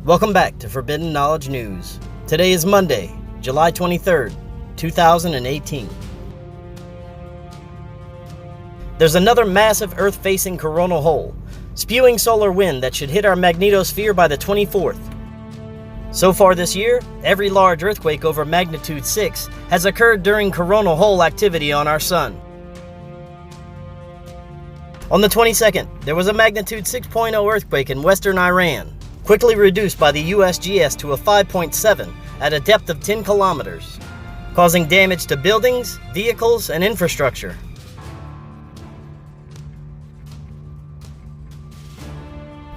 Welcome back to Forbidden Knowledge News. Today is Monday, July 23rd, 2018. There's another massive Earth-facing coronal hole, spewing solar wind that should hit our magnetosphere by the 24th. So far this year, every large earthquake over magnitude 6 has occurred during coronal hole activity on our sun. On the 22nd, there was a magnitude 6.0 earthquake in western Iran, quickly reduced by the USGS to a 5.7 at a depth of 10 kilometers, causing damage to buildings, vehicles, and infrastructure.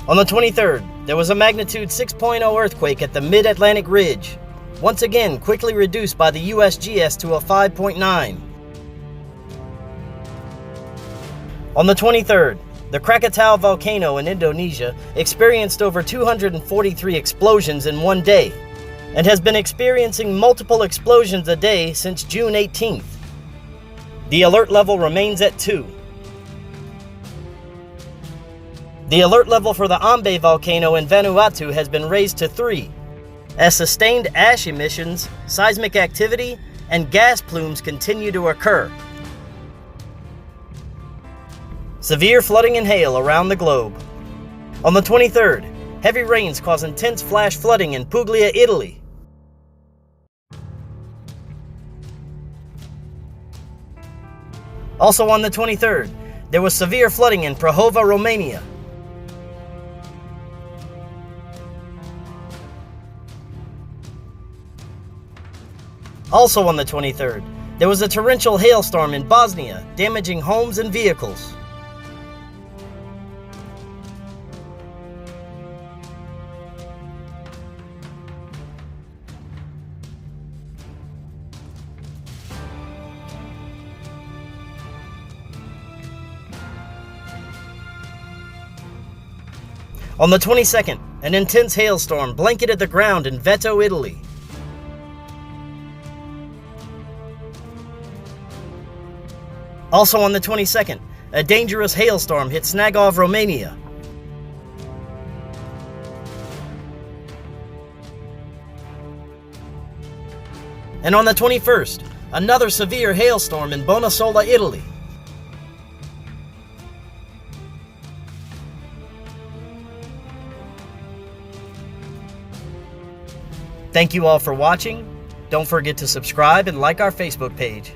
On the 23rd, there was a magnitude 6.0 earthquake at the Mid-Atlantic Ridge, once again quickly reduced by the USGS to a 5.9. On the 23rd, the Krakatau volcano in Indonesia experienced over 243 explosions in one day, and has been experiencing multiple explosions a day since June 18th. The alert level remains at 2. The alert level for the Ambe volcano in Vanuatu has been raised to 3, as sustained ash emissions, seismic activity, and gas plumes continue to occur. Severe flooding and hail around the globe. On the 23rd, heavy rains cause intense flash flooding in Puglia, Italy. Also on the 23rd, there was severe flooding in Prahova, Romania. Also on the 23rd, there was a torrential hailstorm in Bosnia, damaging homes and vehicles. On the 22nd, an intense hailstorm blanketed the ground in Veneto, Italy. Also on the 22nd, a dangerous hailstorm hit Snagov, Romania. And on the 21st, another severe hailstorm in Bonasola, Italy. Thank you all for watching. Don't forget to subscribe and like our Facebook page.